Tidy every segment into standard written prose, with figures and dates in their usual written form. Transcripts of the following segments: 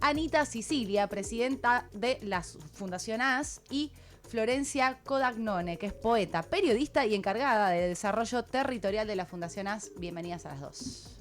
Anita Sicilia, presidenta de la Fundación AS, y Florencia Codagnone, que es poeta, periodista y encargada de desarrollo territorial de la Fundación AS. Bienvenidas a las dos.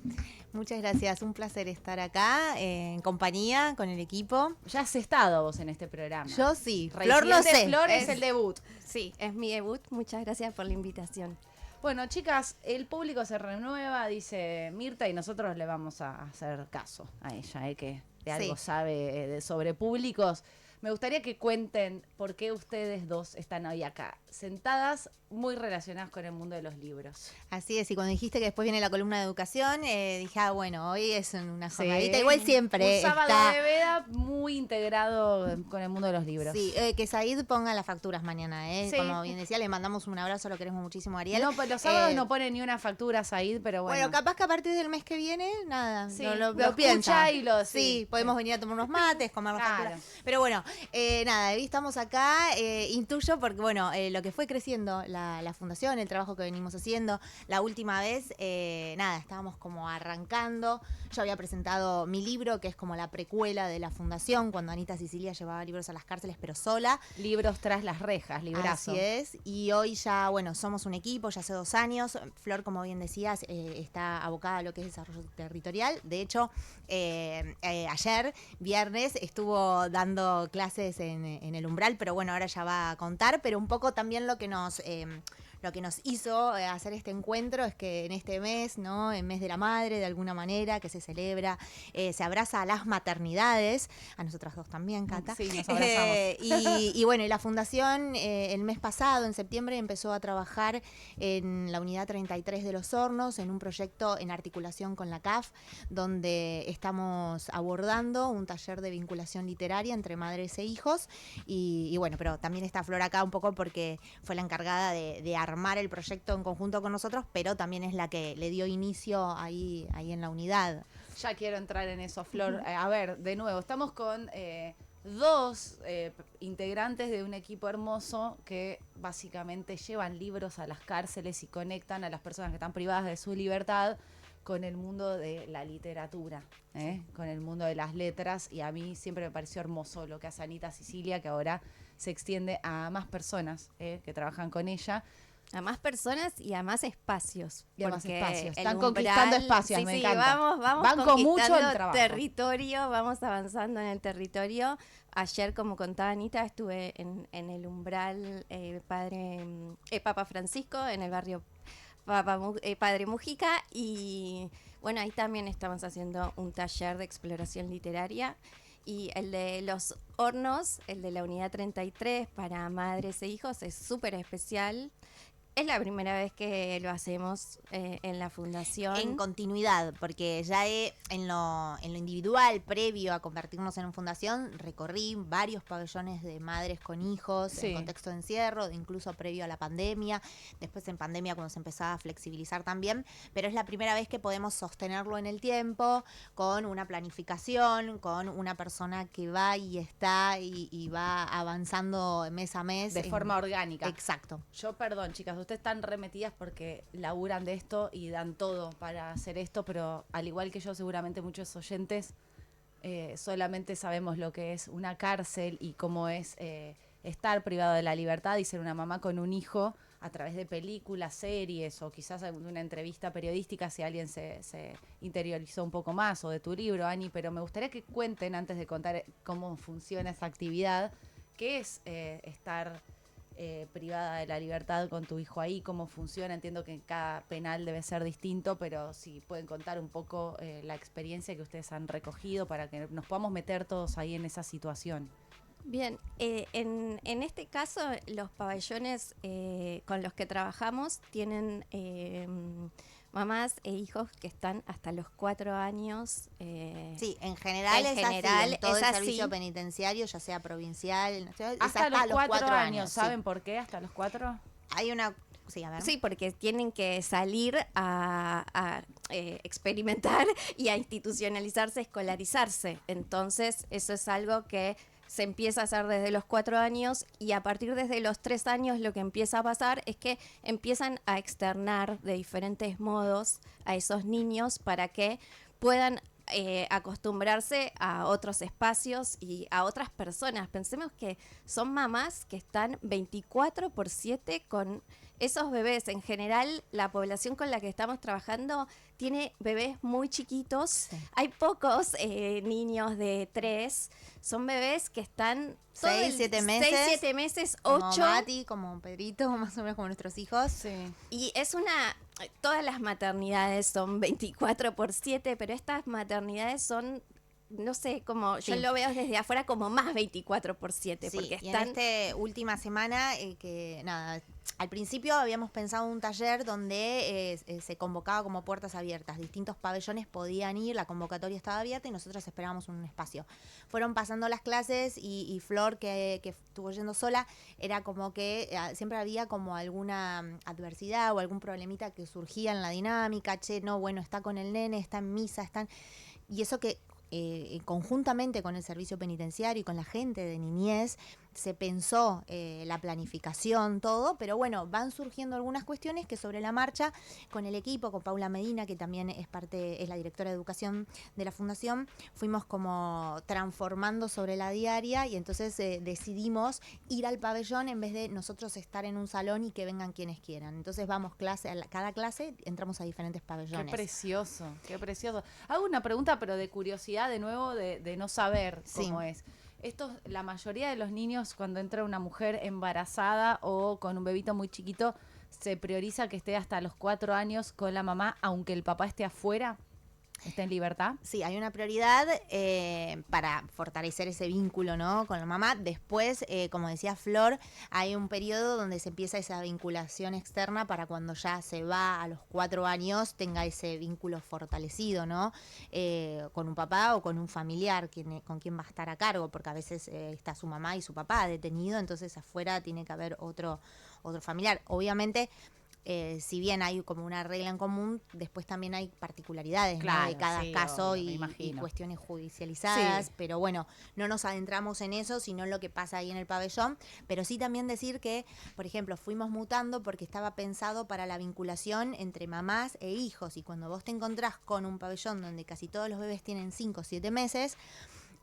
Muchas gracias, un placer estar acá en compañía con el equipo. Ya has estado vos en este programa. Yo sí, Flor no sé. Flor es el debut. Sí, es mi debut. Muchas gracias por la invitación. Bueno, chicas, el público se renueva, dice Mirta, y nosotros le vamos a hacer caso a ella, que de algo sabe sobre públicos. Me gustaría que cuenten por qué ustedes dos están hoy acá, sentadas, muy relacionadas con el mundo de los libros. Así es, y cuando dijiste que después viene la columna de educación, dije, bueno, hoy es una jornadita, igual siempre un sábado está... de veda muy integrado con el mundo de los libros. Sí, que Said ponga las facturas mañana, Sí. Como bien decía, le mandamos un abrazo, lo queremos muchísimo a Ariel. No, pues los sábados no pone ni una factura Said, pero bueno. Bueno, capaz que a partir del mes que viene, nada, Sí, lo escucha piensa. y lo... Sí, podemos venir a tomar unos mates, comer las facturas. Pero bueno, nada, hoy estamos acá, intuyo, porque bueno, lo que fue creciendo la fundación, el trabajo que venimos haciendo, la última vez, nada, estábamos como arrancando. Yo había presentado mi libro, que es como la precuela de la fundación, cuando Anita Sicilia llevaba libros a las cárceles, pero sola. Libros tras las rejas, librazo. Así es, y hoy ya, bueno, somos un equipo, ya hace 2 años. Flor, como bien decías, está abocada a lo que es desarrollo territorial. De hecho, ayer, viernes, estuvo dando clases en el Umbral, pero bueno, ahora ya va a contar, pero un poco también lo que nos hizo hacer este encuentro es que en este mes, ¿no? En mes de la madre, de alguna manera, que se celebra, se abraza a las maternidades, a nosotras dos también, Cata. Sí, nos abrazamos. Y bueno, y la fundación el mes pasado, en septiembre, empezó a trabajar en la unidad 33 de Los Hornos, en un proyecto en articulación con la CAF, donde estamos abordando un taller de vinculación literaria entre madres e hijos. Y bueno, pero también está Flor acá un poco porque fue la encargada de armar el proyecto en conjunto con nosotros, pero también es la que le dio inicio ahí en la unidad. Ya quiero entrar en eso, Flor. A ver, de nuevo, estamos con dos integrantes de un equipo hermoso que básicamente llevan libros a las cárceles y conectan a las personas que están privadas de su libertad con el mundo de la literatura, con el mundo de las letras, y a mí siempre me pareció hermoso lo que hace Anita Sicilia, que ahora se extiende a más personas que trabajan con ella. A más personas y a más espacios. Y a más espacios. Están Umbral, conquistando espacios, me encanta. Vamos Banco mucho el trabajo. Territorio, vamos avanzando en el territorio. Ayer, como contaba Anita, estuve en el Umbral Papa Francisco, en el barrio Padre Mujica, y bueno, ahí también estamos haciendo un taller de exploración literaria. Y el de Los Hornos, el de la unidad 33 para madres e hijos, es súper especial. Es la primera vez que lo hacemos en la fundación. En continuidad, porque ya en lo individual, previo a convertirnos en una fundación, recorrí varios pabellones de madres con hijos, en contexto de encierro, incluso previo a la pandemia, después en pandemia cuando se empezaba a flexibilizar también, pero es la primera vez que podemos sostenerlo en el tiempo, con una planificación, con una persona que va y está y va avanzando mes a mes. De forma orgánica. Exacto. Yo, perdón, chicas, ustedes están remetidas porque laburan de esto y dan todo para hacer esto, pero al igual que yo, seguramente muchos oyentes solamente sabemos lo que es una cárcel y cómo es estar privado de la libertad y ser una mamá con un hijo a través de películas, series o quizás una entrevista periodística si alguien se interiorizó un poco más, o de tu libro, Ani, pero me gustaría que cuenten, antes de contar cómo funciona esa actividad, qué es estar privada de la libertad con tu hijo ahí, cómo funciona. Entiendo que en cada penal debe ser distinto, pero si pueden contar un poco la experiencia que ustedes han recogido para que nos podamos meter todos ahí en esa situación. Bien, en este caso los pabellones con los que trabajamos tienen mamás e hijos que están hasta los 4 años. Sí, en general es así, en todo el servicio penitenciario, ya sea provincial, nacional, hasta los 4 años. ¿Saben por qué hasta los 4? Hay una... Sí, a ver. Sí, porque tienen que salir a experimentar y a institucionalizarse, escolarizarse. Entonces, eso es algo que se empieza a hacer desde los 4 años, y a partir desde los 3 años lo que empieza a pasar es que empiezan a externar de diferentes modos a esos niños para que puedan acostumbrarse a otros espacios y a otras personas. Pensemos que son mamás que están 24/7 con esos bebés. En general, la población con la que estamos trabajando tiene bebés muy chiquitos. Sí. Hay pocos niños de 3. Son bebés que están 6, 7 meses. 6, 7 meses, Como 8. Mati, como Pedrito, más o menos como nuestros hijos. Sí. Y todas las maternidades son 24/7, pero estas maternidades son, no sé, como yo Sí. lo veo desde afuera como más 24/7, Sí, porque y están... en esta última semana, que nada, al principio habíamos pensado un taller donde se convocaba como puertas abiertas. Distintos pabellones podían ir, la convocatoria estaba abierta y nosotros esperábamos un espacio. Fueron pasando las clases y Flor, que estuvo yendo sola, era como que siempre había como alguna adversidad o algún problemita que surgía en la dinámica. Che, no, bueno, está con el nene, está en misa, están... Y eso que conjuntamente con el servicio penitenciario y con la gente de niñez se pensó la planificación, todo, pero bueno, van surgiendo algunas cuestiones que sobre la marcha con el equipo, con Paula Medina, que también es la directora de educación de la fundación, fuimos como transformando sobre la diaria y entonces decidimos ir al pabellón en vez de nosotros estar en un salón y que vengan quienes quieran. Entonces vamos cada clase, entramos a diferentes pabellones. Qué precioso, qué precioso. Hago una pregunta, pero de curiosidad, de nuevo, de no saber cómo es. La mayoría de los niños, cuando entra una mujer embarazada o con un bebito muy chiquito, se prioriza que esté hasta los 4 años con la mamá, aunque el papá esté afuera, esté en libertad. Sí, hay una prioridad para fortalecer ese vínculo, ¿no?, con la mamá. Después, como decía Flor, hay un periodo donde se empieza esa vinculación externa para cuando ya se va a los 4 años tenga ese vínculo fortalecido, ¿no?, con un papá o con un familiar con quien va a estar a cargo, porque a veces está su mamá y su papá detenido, entonces afuera tiene que haber otro familiar. Obviamente, si bien hay como una regla en común, después también hay particularidades, Claro, ¿no?, de cada sí, caso obvio, me y imagino. cuestiones judicializadas, Sí. pero bueno, no nos adentramos en eso, sino en lo que pasa ahí en el pabellón, pero sí también decir que, por ejemplo, fuimos mutando porque estaba pensado para la vinculación entre mamás e hijos, y cuando vos te encontrás con un pabellón donde casi todos los bebés tienen 5 o 7 meses,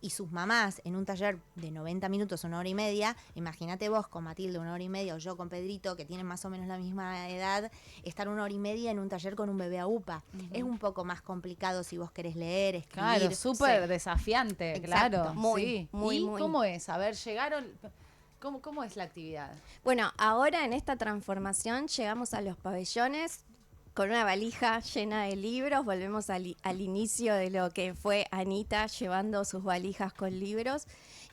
y sus mamás en un taller de 90 minutos, 1 hora y media, imagínate vos con Matilde 1 hora y media o yo con Pedrito, que tienen más o menos la misma edad, estar 1 hora y media en un taller con un bebé a UPA. Es un poco más complicado si vos querés leer, escribir. Claro, súper Sí. desafiante, Exacto. claro. Muy, sí. muy, ¿Y muy. cómo es? A ver, llegaron... ¿Cómo es la actividad? Bueno, ahora en esta transformación llegamos a los pabellones con una valija llena de libros. Volvemos al inicio de lo que fue Anita llevando sus valijas con libros.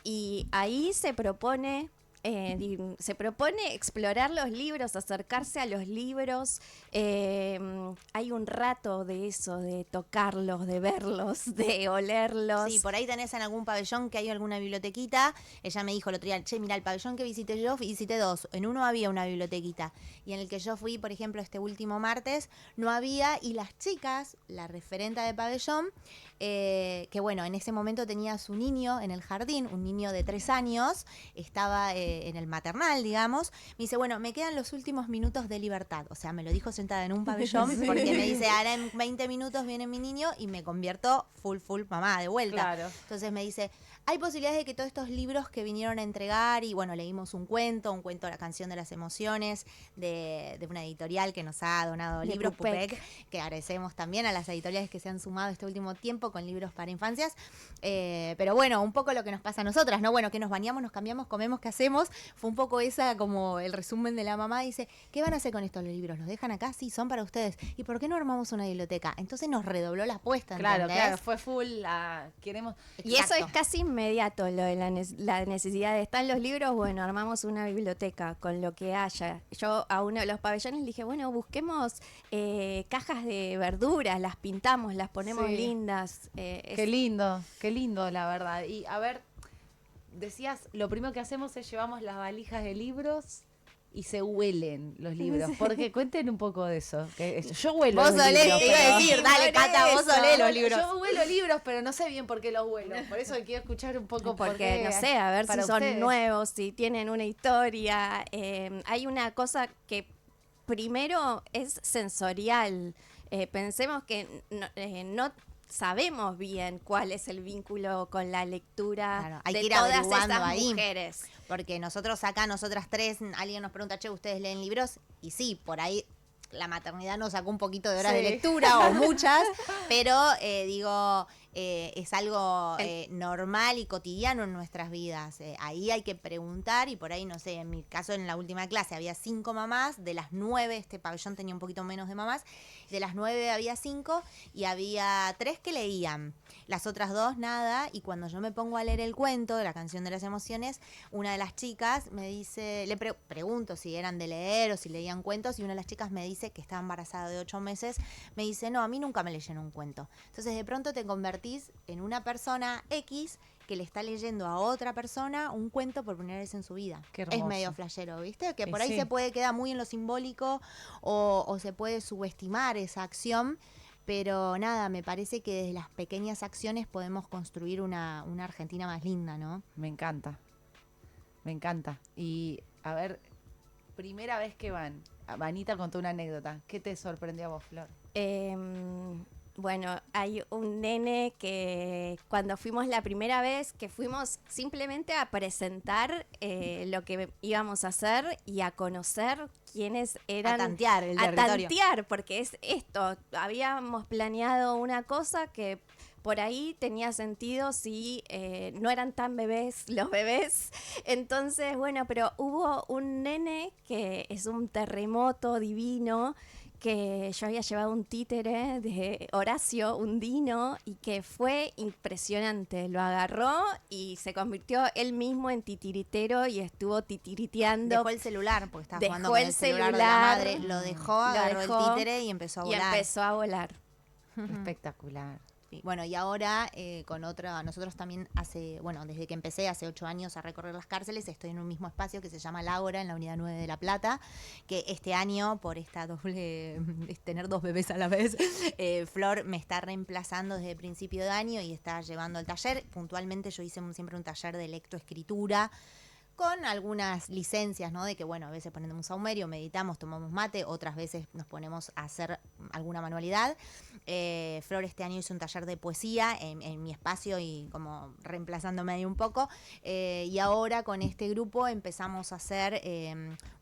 Y ahí se propone explorar los libros, acercarse a los libros. Hay un rato de eso, de tocarlos, de verlos, de olerlos. Sí, por ahí tenés en algún pabellón que hay alguna bibliotequita. Ella me dijo el otro día, che, mira, el pabellón que visité yo, visité 2. En uno había una bibliotequita. Y en el que yo fui, por ejemplo, este último martes, no había. Y las chicas, la referenta de pabellón, que bueno, en ese momento tenía a su niño en el jardín, un niño de 3 años, estaba en el maternal, digamos. Me dice, bueno, me quedan los últimos minutos de libertad. O sea, me lo dijo sentada en un pabellón, porque me dice, ahora en 20 minutos viene mi niño y me convierto full mamá de vuelta. Claro. Entonces me dice, hay posibilidades de que todos estos libros que vinieron a entregar, y bueno, leímos un cuento, La canción de las emociones, de una editorial que nos ha donado De libros, Pupec. Pupec, que agradecemos también a las editoriales que se han sumado este último tiempo con libros para infancias. Pero bueno, un poco lo que nos pasa a nosotras, ¿no? Bueno, que nos bañamos, nos cambiamos, comemos, ¿qué hacemos? Fue un poco esa como el resumen de la mamá. Dice, ¿qué van a hacer con estos libros? ¿Los dejan acá? Sí, son para ustedes. ¿Y por qué no armamos una biblioteca? Entonces nos redobló la apuesta, Claro, ¿entendés? claro, fue full, queremos... Y eso Exacto. es casi inmediato, lo de la necesidad de estar en los libros. Bueno, armamos una biblioteca con lo que haya. Yo a uno de los pabellones le dije, bueno, busquemos cajas de verduras, las pintamos, las ponemos Sí. lindas. Qué lindo, la verdad. Y a ver, decías, lo primero que hacemos es llevamos las valijas de libros y se huelen los libros. Porque cuenten un poco de eso. Yo huelo Vos los olés, libros, te iba a pero- decir, dale, Cata, vos olés los libros. Yo huelo libros, pero no sé bien por qué los huelo. Por eso quiero escuchar un poco por Porque, qué, no sé, a ver si para son ustedes. nuevos, si tienen una historia. Hay una cosa que primero es sensorial. Pensemos que no sabemos bien cuál es el vínculo con la lectura Claro, hay de que ir todas averiguando estas ahí. mujeres. Porque nosotros acá, nosotras tres, alguien nos pregunta, che, ¿ustedes leen libros? Y sí, por ahí la maternidad nos sacó un poquito de horas de Sí. lectura o muchas, pero es algo normal y cotidiano en nuestras vidas. Ahí hay que preguntar y por ahí, no sé, en mi caso en la última clase había 5 mamás, de las 9, este pabellón tenía un poquito menos de mamás, de las 9 había 5 y había 3 que leían, las otras 2 nada, y cuando yo me pongo a leer el cuento de la canción de las emociones, una de las chicas me dice, pregunto si eran de leer o si leían cuentos, y una de las chicas me dice que estaba embarazada de 8 meses, me dice, no, a mí nunca me leyeron un cuento. Entonces de pronto te convertís en una persona X que le está leyendo a otra persona un cuento por primera vez en su vida. Qué Es hermoso. medio flashero, ¿viste? Que por ahí Sí. se puede quedar muy en lo simbólico o se puede subestimar esa acción, pero nada, me parece que desde las pequeñas acciones podemos construir una Argentina más linda, ¿no? Me encanta. Me encanta. Y a ver, primera vez que van. Vanita contó una anécdota. ¿Qué te sorprendió a vos, Flor? Bueno, hay un nene que cuando fuimos la primera vez, que fuimos simplemente a presentar lo que íbamos a hacer y a conocer quiénes eran. A tantear el a territorio. tantear, porque es esto. Habíamos planeado una cosa que por ahí tenía sentido si no eran tan bebés los bebés. Entonces, bueno, pero hubo un nene que es un terremoto divino, que yo había llevado un títere de Horacio Undino y que fue impresionante. Lo agarró y se convirtió él mismo en titiritero y estuvo titiriteando. Dejó el celular, porque estaba Dejó jugando con el el celular de la celular, madre, lo dejó, agarró el títere y empezó a y volar. empezó a volar. Espectacular. Sí, bueno, y ahora con otra, nosotros también desde que empecé hace 8 años a recorrer las cárceles, estoy en un mismo espacio que se llama El Ágora, en la Unidad 9 de La Plata, que este año, por esta doble, tener 2 bebés a la vez, Flor me está reemplazando desde el principio de año y está llevando al taller. Puntualmente yo hice siempre un taller de lectoescritura, con algunas licencias, ¿no? De que, bueno, a veces ponemos un saumerio, meditamos, tomamos mate, otras veces nos ponemos a hacer alguna manualidad. Flor este año hizo un taller de poesía en mi espacio y como reemplazándome ahí un poco. Y ahora con este grupo empezamos a hacer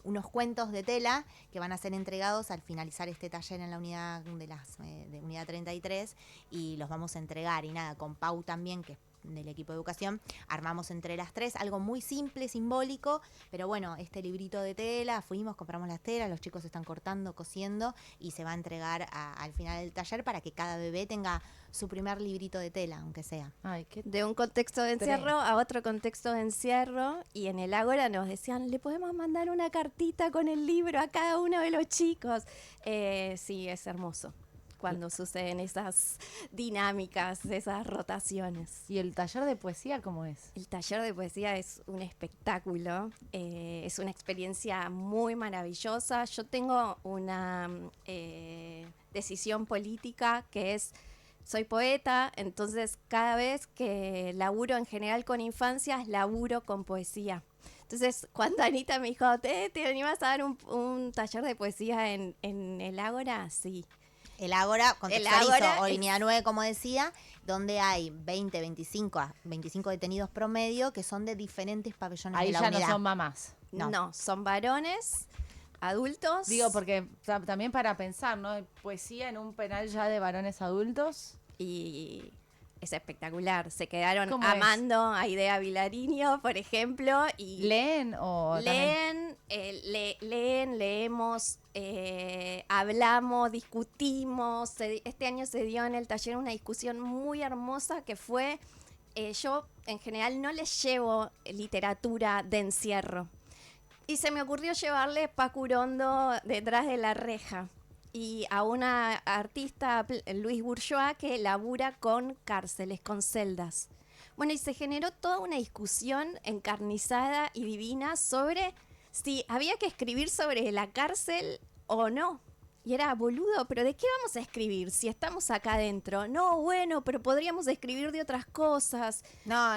unos cuentos de tela que van a ser entregados al finalizar este taller en la unidad de unidad 33 y los vamos a entregar. Y nada, con Pau también, que es del equipo de educación, armamos entre las 3 algo muy simple, simbólico, pero bueno, este librito de tela, compramos las telas, los chicos están cortando, cosiendo y se va a entregar al final del taller para que cada bebé tenga su primer librito de tela, aunque sea. Ay, qué De un contexto de encierro a otro contexto de encierro, y en el Ágora nos decían, ¿le podemos mandar una cartita con el libro a cada uno de los chicos? Sí, es hermoso cuando suceden esas dinámicas, esas rotaciones. ¿Y el taller de poesía cómo es? El taller de poesía es un espectáculo, es una experiencia muy maravillosa. Yo tengo una decisión política que es, soy poeta, entonces cada vez que laburo en general con infancias, laburo con poesía. Entonces, cuando Anita me dijo, ¿te animas a dar un taller de poesía en el Ágora? Sí. El Ágora, contextualizo, El Ágora o Unidad 9, como decía, donde hay 25 detenidos promedio que son de diferentes pabellones Ahí de la ya unidad. no son mamás. No, son varones, adultos. Digo, porque también para pensar, ¿no? Poesía en un penal ya de varones adultos. Y es espectacular. Se quedaron ¿Cómo amando a Idea Vilariño, por ejemplo. Y ¿Leen o también? leemos, hablamos, discutimos. Este año se dio en el taller una discusión muy hermosa que fue, yo en general no les llevo literatura de encierro. Y se me ocurrió llevarle Paco Urondo Detrás de la reja. Y a una artista, Luis Bourgeois, que labura con cárceles, con celdas. Bueno, y se generó toda una discusión encarnizada y divina sobre si había que escribir sobre la cárcel o no. Y era, boludo, ¿pero de qué vamos a escribir si estamos acá adentro? No, bueno, pero podríamos escribir de otras cosas. No,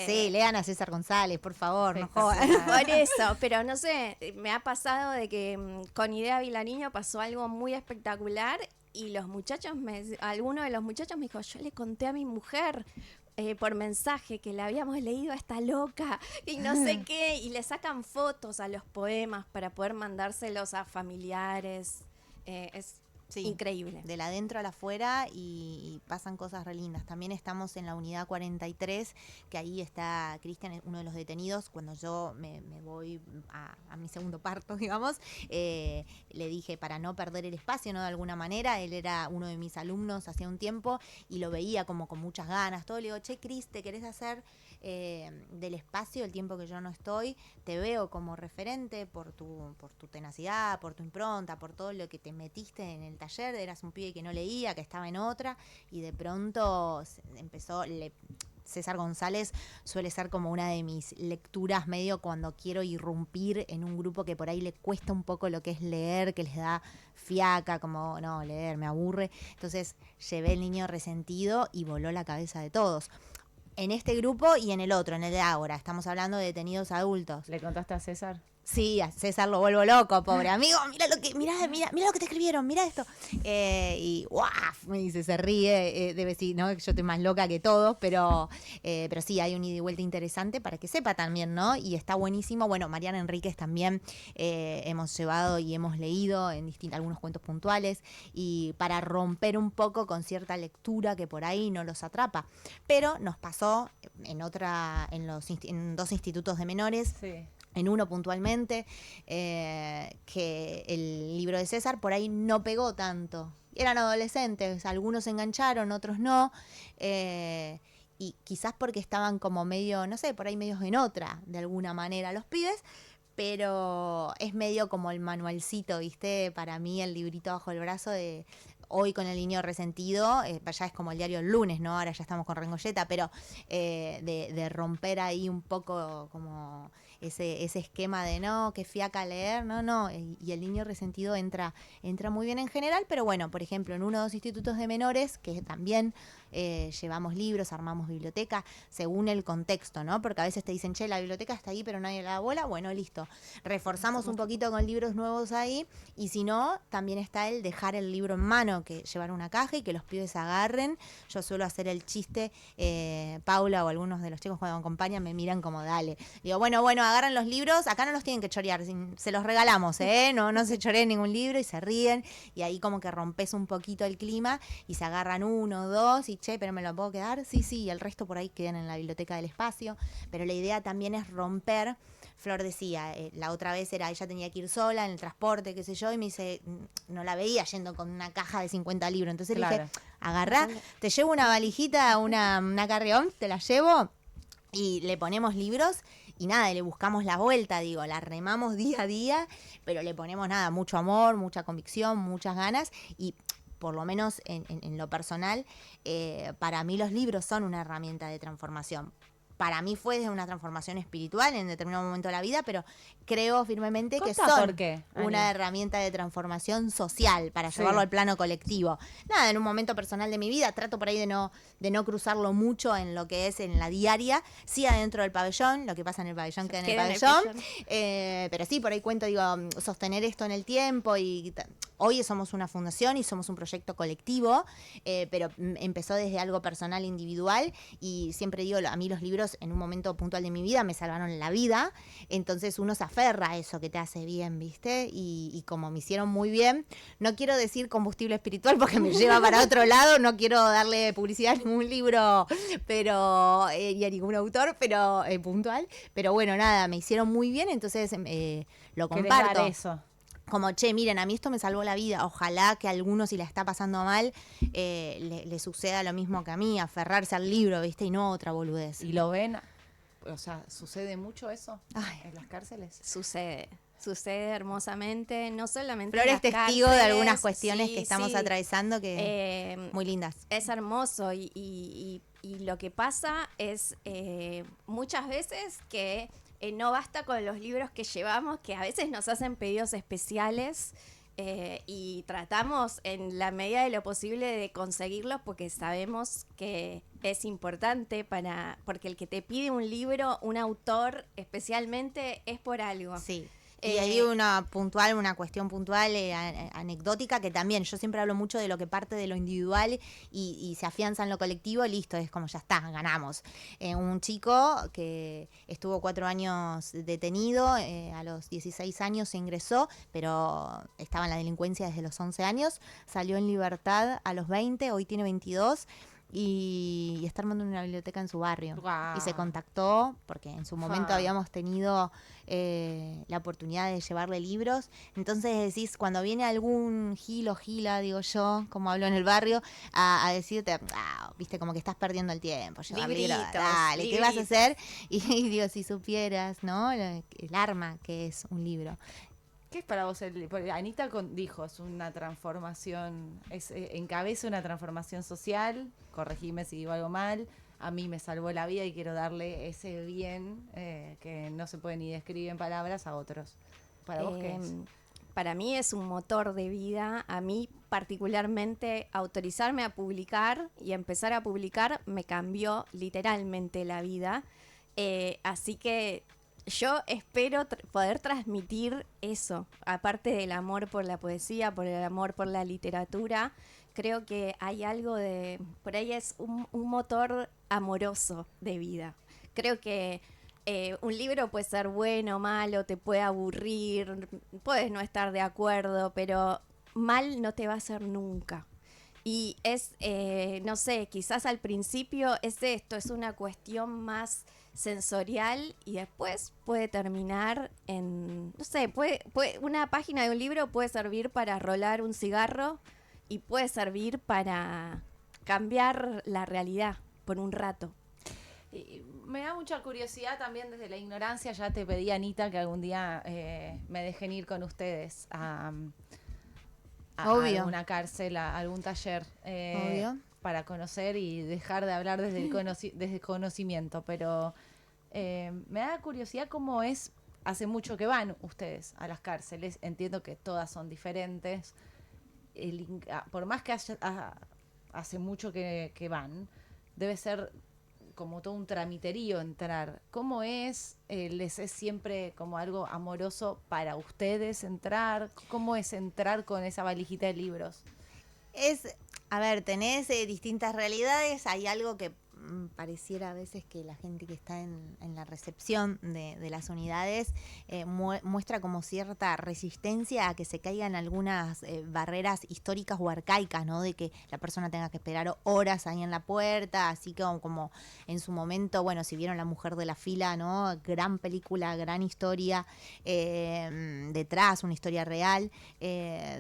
sí, lean a César González, por favor, no jodan. Por eso, pero no sé, me ha pasado de que con Idea Vilariño pasó algo muy espectacular y los muchachos, alguno de los muchachos me dijo, yo le conté a mi mujer por mensaje que la habíamos leído a esta loca y no sé qué, y le sacan fotos a los poemas para poder mandárselos a familiares. Es Sí, increíble. del adentro al afuera y pasan cosas re lindas. También estamos en la unidad 43, que ahí está Cristian, uno de los detenidos. Cuando yo me voy a mi segundo parto, digamos, le dije para no perder el espacio, ¿no? De alguna manera, él era uno de mis alumnos hacía un tiempo y lo veía como con muchas ganas. Todo le digo, che, Cris, ¿te querés hacer del espacio el tiempo que yo no estoy? Te veo como referente por tu tenacidad, por tu impronta, por todo lo que te metiste en el taller. Eras un pibe que no leía, que estaba en otra, y de pronto empezó. César González suele ser como una de mis lecturas medio cuando quiero irrumpir en un grupo que por ahí le cuesta un poco lo que es leer, que les da fiaca, como no, leer me aburre. Entonces llevé El niño resentido y voló la cabeza de todos. En este grupo y en el otro, en el de ahora. Estamos hablando de detenidos adultos. ¿Le contaste a César? Sí, a César lo vuelvo loco, pobre amigo. Mira lo que te escribieron, mira esto. Y ¡guau! Me dice, se ríe. Debe decir, ¿no? Que yo estoy más loca que todos, pero sí, hay un ida y vuelta interesante para que sepa también, ¿no? Y está buenísimo. Bueno, Mariana Enríquez también hemos llevado y hemos leído en algunos cuentos puntuales, y para romper un poco con cierta lectura que por ahí no los atrapa. Pero nos pasó en dos institutos de menores. Sí. En uno puntualmente, que el libro de César por ahí no pegó tanto. Eran adolescentes, algunos se engancharon, otros no, y quizás porque estaban como medio, no sé, por ahí medios en otra, de alguna manera los pibes, pero es medio como el manualcito, ¿viste? Para mí el librito bajo el brazo de... Hoy con El niño resentido, ya es como el diario El lunes, ¿no? Ahora ya estamos con Rengolleta, pero de romper ahí un poco como ese esquema de no, que fiaca leer, no, y El niño resentido entra muy bien en general, pero bueno, por ejemplo, en uno o dos institutos de menores, que también llevamos libros, armamos biblioteca, según el contexto, ¿no? Porque a veces te dicen, che, la biblioteca está ahí, pero nadie le da bola, bueno, listo. Reforzamos un poquito con libros nuevos ahí, y si no, también está el dejar el libro en mano, que llevar una caja y que los pibes agarren. Yo suelo hacer el chiste, Paula o algunos de los chicos cuando me acompañan me miran como, dale. Digo, bueno, agarran los libros, acá no los tienen que chorear, se los regalamos, no se choreen ningún libro, y se ríen, y ahí como que rompes un poquito el clima, y se agarran uno, dos, y che, pero me lo puedo quedar, sí, y el resto por ahí quedan en la biblioteca del espacio. Pero la idea también es romper. Flor decía, la otra vez ella tenía que ir sola en el transporte, qué sé yo, y me dice, no la veía yendo con una caja de 50 libros. Entonces le dije, agarrá, te llevo una valijita, una carrión, te la llevo, y le ponemos libros, y nada, le buscamos la vuelta, digo, la remamos día a día, pero le ponemos nada, mucho amor, mucha convicción, muchas ganas, y por lo menos en lo personal, para mí los libros son una herramienta de transformación. Para mí fue desde una transformación espiritual en determinado momento de la vida, pero creo firmemente que son ¿por qué, una herramienta de transformación social para llevarlo al plano colectivo. Nada, en un momento personal de mi vida trato por ahí de no cruzarlo mucho en lo que es en la diaria, sí adentro del pabellón, lo que pasa en el pabellón queda en el pabellón, pero sí, por ahí cuento, digo, sostener esto en el tiempo, y hoy somos una fundación y somos un proyecto colectivo, pero empezó desde algo personal, individual, y siempre digo, a mí los libros en un momento puntual de mi vida me salvaron la vida, entonces uno se aferra a eso que te hace bien, ¿viste? Y como me hicieron muy bien, no quiero decir combustible espiritual porque me lleva para otro lado, no quiero darle publicidad a ningún libro, pero y a ningún autor, pero puntual, pero bueno, nada, me hicieron muy bien, entonces lo comparto. Dar eso. Como, che, miren, a mí esto me salvó la vida. Ojalá que a alguno, si la está pasando mal, le suceda lo mismo que a mí, aferrarse al libro, ¿viste? Y no otra boludez. ¿Y lo ven? O sea, ¿sucede mucho eso en las cárceles? Sucede hermosamente, no solamente Flor en es las testigo cárceles, de algunas cuestiones que estamos sí. atravesando que muy lindas. Es hermoso y lo que pasa es muchas veces que no basta con los libros que llevamos, que a veces nos hacen pedidos especiales, y tratamos en la medida de lo posible de conseguirlos porque sabemos que es importante porque el que te pide un libro, un autor especialmente, es por algo. Sí. Y hay una cuestión puntual, anecdótica, que también yo siempre hablo mucho de lo que parte de lo individual y se afianza en lo colectivo, listo, es como ya está, ganamos. Un chico que estuvo 4 años detenido, a los 16 años se ingresó, pero estaba en la delincuencia desde los 11 años, salió en libertad a los 20, hoy tiene 22. Y está armando una biblioteca en su barrio. Wow. Y se contactó, porque en su momento habíamos tenido la oportunidad de llevarle libros. Entonces decís, cuando viene algún gil o gila, digo yo, como hablo en el barrio, a decirte, viste, como que estás perdiendo el tiempo. Llevar libros, dale, ¿qué vas a hacer? Y digo, si supieras, ¿no? El arma que es un libro. ¿Qué es para vos porque Anita dijo, es una transformación, encabeza una transformación social, corregime si digo algo mal, a mí me salvó la vida y quiero darle ese bien que no se puede ni describir en palabras a otros. ¿Para vos qué es? Para mí es un motor de vida. A mí particularmente autorizarme a publicar y empezar a publicar me cambió literalmente la vida. Así que yo espero poder transmitir eso, aparte del amor por la poesía, por el amor por la literatura. Creo que hay algo por ahí es un motor amoroso de vida. Creo que un libro puede ser bueno, malo, te puede aburrir, puedes no estar de acuerdo, pero mal no te va a hacer nunca. Y es, no sé, quizás al principio es una cuestión más sensorial y después puede terminar en, no sé, una página de un libro puede servir para rolar un cigarro y puede servir para cambiar la realidad por un rato. Y me da mucha curiosidad también desde la ignorancia, ya te pedí, Anita, que algún día me dejen ir con ustedes a alguna cárcel, a algún taller. Obvio. Para conocer y dejar de hablar desde el conocimiento, pero me da curiosidad cómo es, hace mucho que van ustedes a las cárceles, entiendo que todas son diferentes, por más que hace mucho que van, debe ser como todo un tramiterío entrar. ¿Cómo es? ¿Les es siempre como algo amoroso para ustedes entrar? ¿Cómo es entrar con esa valijita de libros? A ver, tenés distintas realidades. Hay algo que pareciera a veces que la gente que está en la recepción de las unidades muestra como cierta resistencia a que se caigan algunas barreras históricas o arcaicas, ¿no? De que la persona tenga que esperar horas ahí en la puerta, así como en su momento, bueno, si vieron La Mujer de la Fila, ¿no? Gran película, gran historia detrás, una historia real,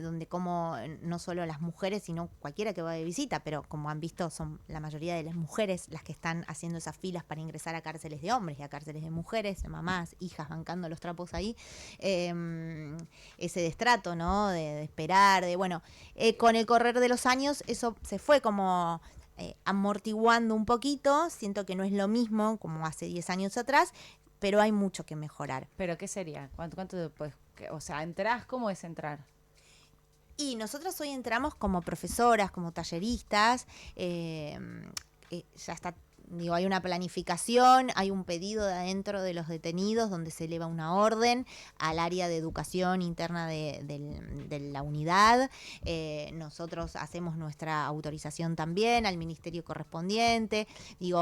donde como no solo las mujeres, sino cualquiera que va de visita, pero como han visto, son la mayoría de las mujeres las que están haciendo esas filas para ingresar a cárceles de hombres y a cárceles de mujeres, mamás, hijas bancando los trapos ahí, ese destrato, ¿no? De esperar, con el correr de los años eso se fue como amortiguando un poquito. Siento que no es lo mismo como hace 10 años atrás, pero hay mucho que mejorar. ¿Pero qué sería? ¿Cuánto después? O sea, ¿entrás? ¿Cómo es entrar? Y nosotras hoy entramos como profesoras, como talleristas, ya está, hay una planificación, hay un pedido de adentro de los detenidos donde se eleva una orden al área de educación interna de la unidad. Nosotros hacemos nuestra autorización también al ministerio correspondiente.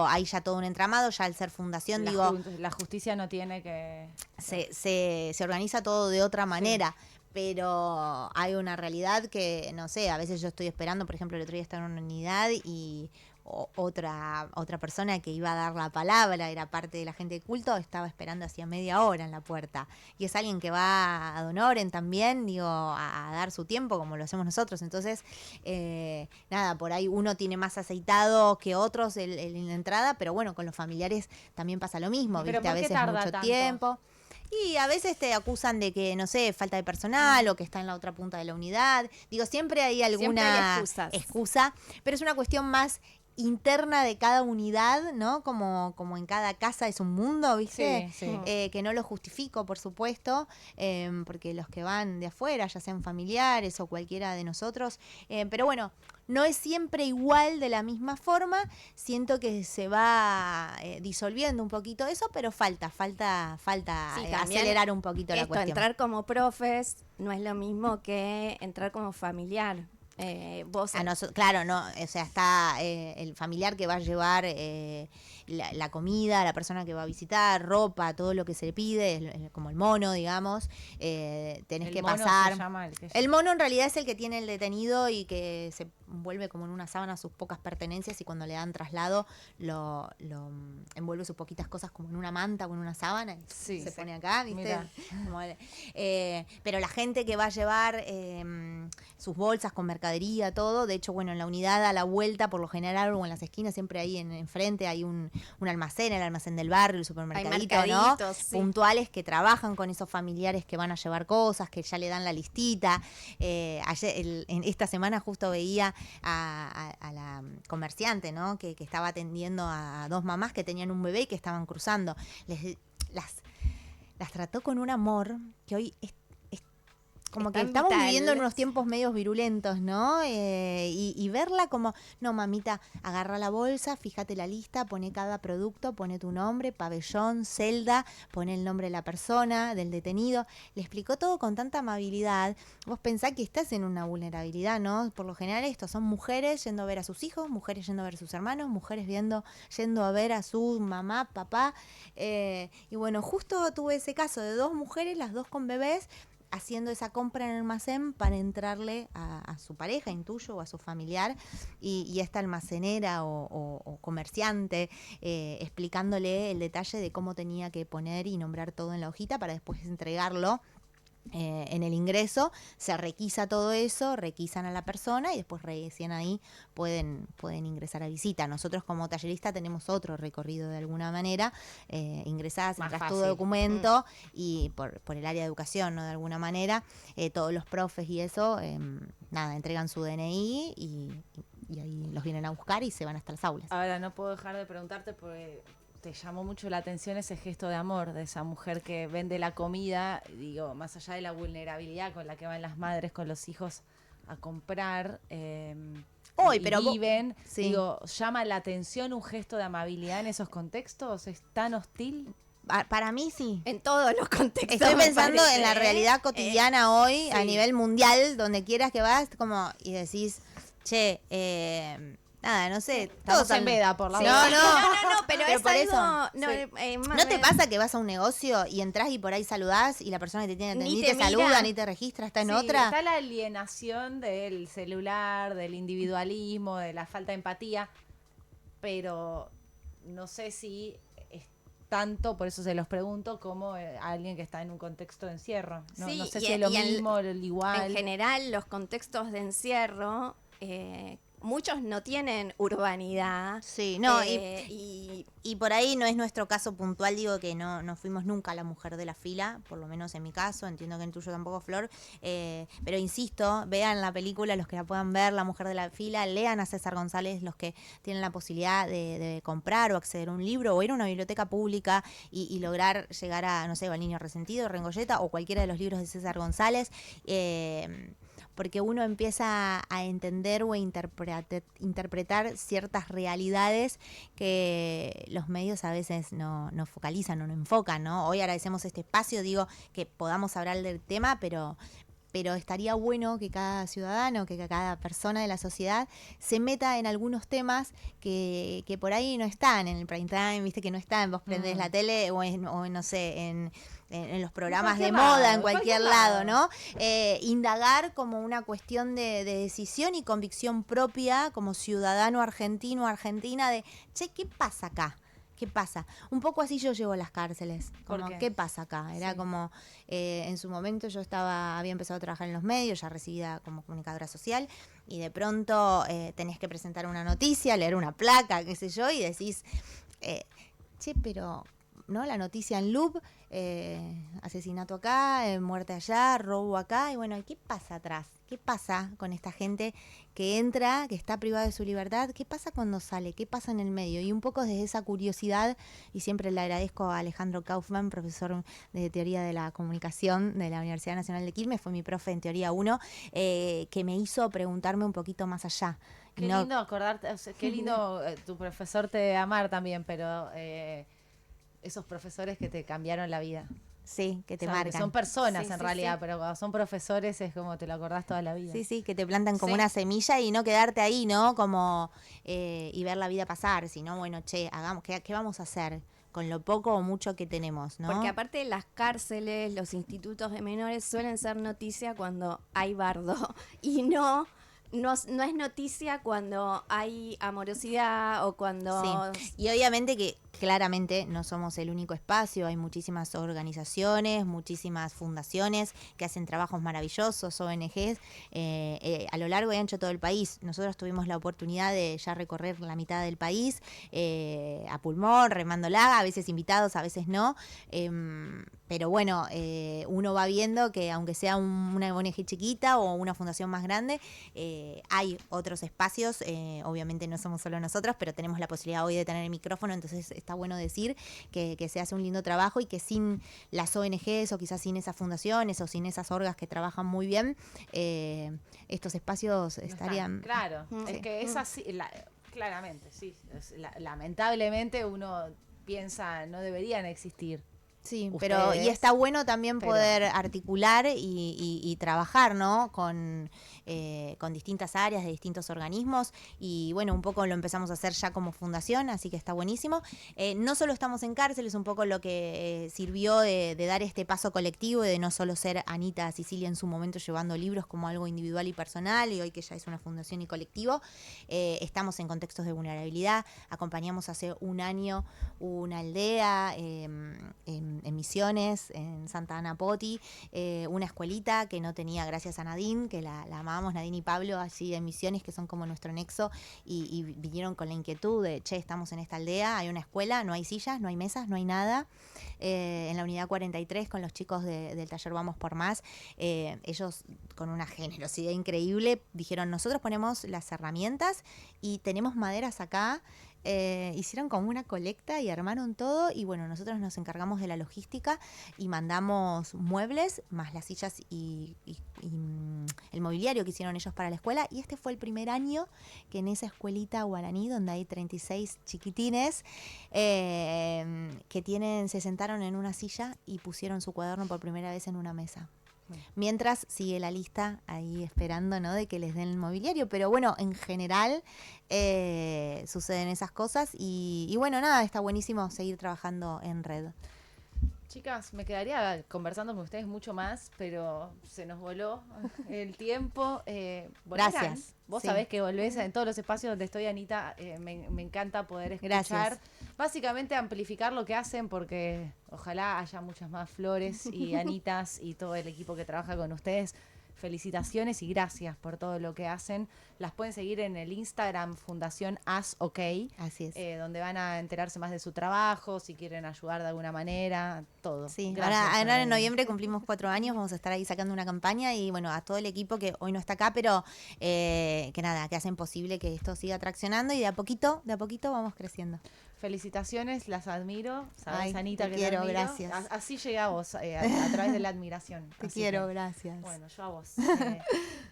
Hay ya todo un entramado, ya al ser fundación, la justicia no tiene que... Se organiza todo de otra manera. Sí. Pero hay una realidad que, no sé, a veces yo estoy esperando, por ejemplo, el otro día estaba en una unidad y otra persona que iba a dar la palabra, era parte de la gente de culto, estaba esperando hacía media hora en la puerta. Y es alguien que va ad honorem también, a dar su tiempo, como lo hacemos nosotros. Entonces, por ahí uno tiene más aceitado que otros en la entrada, pero bueno, con los familiares también pasa lo mismo, ¿viste? A veces mucho tiempo. Y a veces te acusan de que, no sé, falta de personal o que está en la otra punta de la unidad. Siempre hay alguna excusa, pero es una cuestión más interna de cada unidad, ¿no? Como en cada casa es un mundo, ¿viste? Sí, sí. Que no lo justifico, por supuesto, porque los que van de afuera, ya sean familiares o cualquiera de nosotros, pero bueno, no es siempre igual de la misma forma. Siento que se va disolviendo un poquito eso, pero falta Sí, también acelerar un poquito la esto, cuestión. entrar como profes no es lo mismo que entrar como familiar. Vos Claro, no, o sea, está el familiar que va a llevar la comida, la persona que va a visitar, ropa, todo lo que se le pide, como el mono, digamos, tenés El que mono pasar. se llama el que El mono en realidad es el que tiene el detenido y que se envuelve como en una sábana sus pocas pertenencias, y cuando le dan traslado lo envuelve sus poquitas cosas como en una manta o en una sábana y Sí, se sí. pone acá, ¿viste? Mirá. Pero la gente que va a llevar sus bolsas con mercadería, todo, de hecho, bueno, en la unidad a la vuelta, por lo general, o en las esquinas, siempre ahí enfrente hay un almacén, el almacén del barrio, el supermercadito, ¿no? mercaditos, sí. Puntuales que trabajan con esos familiares que van a llevar cosas, que ya le dan la listita. En esta semana justo veía a la comerciante, ¿no? Que estaba atendiendo a dos mamás que tenían un bebé y que estaban cruzando. Las trató con un amor que hoy es como que Tan estamos vital. viviendo en unos tiempos medios virulentos, ¿no? Y verla como, no, mamita, agarra la bolsa, fíjate la lista, pone cada producto, pone tu nombre, pabellón, celda, pone el nombre de la persona, del detenido. Le explicó todo con tanta amabilidad. Vos pensás que estás en una vulnerabilidad, ¿no? Por lo general estos son mujeres yendo a ver a sus hijos, mujeres yendo a ver a sus hermanos, mujeres yendo a ver a su mamá, papá. Y bueno, justo tuve ese caso de dos mujeres, las dos con bebés, haciendo esa compra en el almacén para entrarle a su pareja, intuyo, o a su familiar, y esta almacenera o comerciante explicándole el detalle de cómo tenía que poner y nombrar todo en la hojita para después entregarlo. En el ingreso se requisa todo eso, requisan a la persona y después recién ahí pueden ingresar a visita. Nosotros como tallerista tenemos otro recorrido de alguna manera, ingresás, Más entras tu fácil. documento y por el área de educación, ¿no? De alguna manera, todos los profes y eso, nada, entregan su DNI y ahí los vienen a buscar y se van hasta las aulas. Ahora, no puedo dejar de preguntarte porque te llamó mucho la atención ese gesto de amor de esa mujer que vende la comida, digo, más allá de la vulnerabilidad con la que van las madres con los hijos a comprar Hoy, y pero viven, sí. digo, ¿llama la atención un gesto de amabilidad en esos contextos? ¿Es tan hostil? Para mí sí. En todos los contextos. Estoy me pensando parece, en la realidad cotidiana hoy, a sí. nivel mundial, donde quieras que vas, como, y decís, che, nada, no sé. Estamos en veda por la Sí. boda. No, pero es por algo... eso, No, sí. más ¿No te bien- pasa que vas a un negocio y entras y por ahí saludás y la persona que te tiene Ni atendido te te saluda, mira. ni te registra, está en Sí, otra? está la alienación del celular, del individualismo, de la falta de empatía, pero no sé si es tanto, por eso se los pregunto, como alguien que está en un contexto de encierro. No, Sí, no sé y- si es lo y mismo, lo igual. En general, los contextos de encierro, muchos no tienen urbanidad. Sí, no, y y por ahí no es nuestro caso puntual, digo que no fuimos nunca la mujer de la fila, por lo menos en mi caso, entiendo que en tuyo tampoco, Flor, pero insisto, vean la película, los que la puedan ver, La mujer de la fila, lean a César González, los que tienen la posibilidad de comprar o acceder a un libro o ir a una biblioteca pública y lograr llegar a, no sé, al Niño Resentido, Rengolleta o cualquiera de los libros de César González, porque uno empieza a entender o a interpretar ciertas realidades que los medios a veces no focalizan o no enfocan, ¿no? Hoy agradecemos este espacio, digo, que podamos hablar del tema, pero estaría bueno que cada ciudadano, que cada persona de la sociedad se meta en algunos temas que por ahí no están en el prime time, viste que no están, vos prendés la tele o no sé, en los programas de cualquier moda, lado, en cualquier lado, ¿no? Indagar como una cuestión de decisión y convicción propia como ciudadano argentino, argentina, de, che, ¿qué pasa acá? ¿Qué pasa? Un poco así yo llevo a las cárceles. Como, ¿Por qué? pasa acá? Era Sí. como, en su momento yo había empezado a trabajar en los medios, ya recibida como comunicadora social, y de pronto tenés que presentar una noticia, leer una placa, qué sé yo, y decís, che, pero ¿no? La noticia en loop, asesinato acá, muerte allá, robo acá, y bueno, ¿qué pasa atrás? ¿Qué pasa con esta gente que entra, que está privada de su libertad? ¿Qué pasa cuando sale? ¿Qué pasa en el medio? Y un poco desde esa curiosidad, y siempre le agradezco a Alejandro Kaufman, profesor de Teoría de la Comunicación de la Universidad Nacional de Quilmes, fue mi profe en Teoría 1, que me hizo preguntarme un poquito más allá. Qué No, lindo acordarte, o sea, qué lindo, tu profesor te debe amar también, pero esos profesores que te cambiaron la vida. sí, que te O sea, que marcan. son personas Sí, en sí, realidad, sí. pero cuando son profesores es como te lo acordás toda la vida. Sí, sí, que te plantan como Sí. una semilla y no quedarte ahí, ¿no? Como y ver la vida pasar, sino bueno, che, hagamos, ¿qué vamos a hacer con lo poco o mucho que tenemos, ¿no? Porque aparte las cárceles, los institutos de menores suelen ser noticia cuando hay bardo y no es noticia cuando hay amorosidad o cuando... Sí, y obviamente que claramente no somos el único espacio, hay muchísimas organizaciones, muchísimas fundaciones que hacen trabajos maravillosos, ONGs, a lo largo y ancho de todo el país. Nosotros tuvimos la oportunidad de ya recorrer la mitad del país, a pulmón, remándola, a veces invitados, a veces no, pero bueno, uno va viendo que aunque sea una ONG chiquita o una fundación más grande, hay otros espacios, obviamente no somos solo nosotros, pero tenemos la posibilidad hoy de tener el micrófono, entonces está bueno decir que se hace un lindo trabajo y que sin las ONGs o quizás sin esas fundaciones o sin esas orgas que trabajan muy bien, estos espacios No estarían... están. Claro, es que es así, claramente, sí. Lamentablemente uno piensa no deberían existir. Sí, Ustedes, pero y está bueno también pero- poder articular y trabajar, ¿no? Con distintas áreas de distintos organismos y bueno, un poco lo empezamos a hacer ya como fundación, así que está buenísimo. No solo estamos en cárcel, es un poco lo que sirvió de dar este paso colectivo y de no solo ser Anita Sicilia en su momento llevando libros como algo individual y personal y hoy que ya es una fundación y colectivo, estamos en contextos de vulnerabilidad, acompañamos hace un año una aldea en Misiones, en Santa Ana Poti, una escuelita que no tenía, gracias a Nadine, que la amamos, Nadine y Pablo, allí en Misiones, que son como nuestro nexo, y vinieron con la inquietud de, che, estamos en esta aldea, hay una escuela, no hay sillas, no hay mesas, no hay nada. En la unidad 43, con los chicos del taller Vamos por Más, ellos con una generosidad increíble dijeron, nosotros ponemos las herramientas y tenemos maderas acá. Hicieron como una colecta y armaron todo y bueno, nosotros nos encargamos de la logística y mandamos muebles más las sillas y el mobiliario que hicieron ellos para la escuela y este fue el primer año que en esa escuelita guaraní donde hay 36 chiquitines que se sentaron en una silla y pusieron su cuaderno por primera vez en una mesa. Mientras sigue la lista ahí esperando, ¿no? De que les den el mobiliario. Pero bueno, en general suceden esas cosas y bueno, nada, está buenísimo seguir trabajando en red. Chicas, me quedaría conversando con ustedes mucho más, pero se nos voló el tiempo. ¿Volverán? Gracias. Vos Sí. sabés que volvés en todos los espacios donde estoy, Anita. Me encanta poder escuchar. Gracias. Básicamente amplificar lo que hacen porque ojalá haya muchas más Flores y Anitas y todo el equipo que trabaja con ustedes. Felicitaciones y gracias por todo lo que hacen. Las pueden seguir en el Instagram Fundación As OK, Así es. donde van a enterarse más de su trabajo, si quieren ayudar de alguna manera, todo. Sí, Gracias, ahora en Ana. noviembre cumplimos 4 años, vamos a estar ahí sacando una campaña y bueno, a todo el equipo que hoy no está acá, pero que nada, que hacen posible que esto siga traccionando y de a poquito vamos creciendo. Felicitaciones, las admiro. Sabes, Ay, Anita, te que quiero, te admiro. gracias. Así llega a vos, a través de la admiración. Te Así quiero, que, gracias. bueno, yo a vos.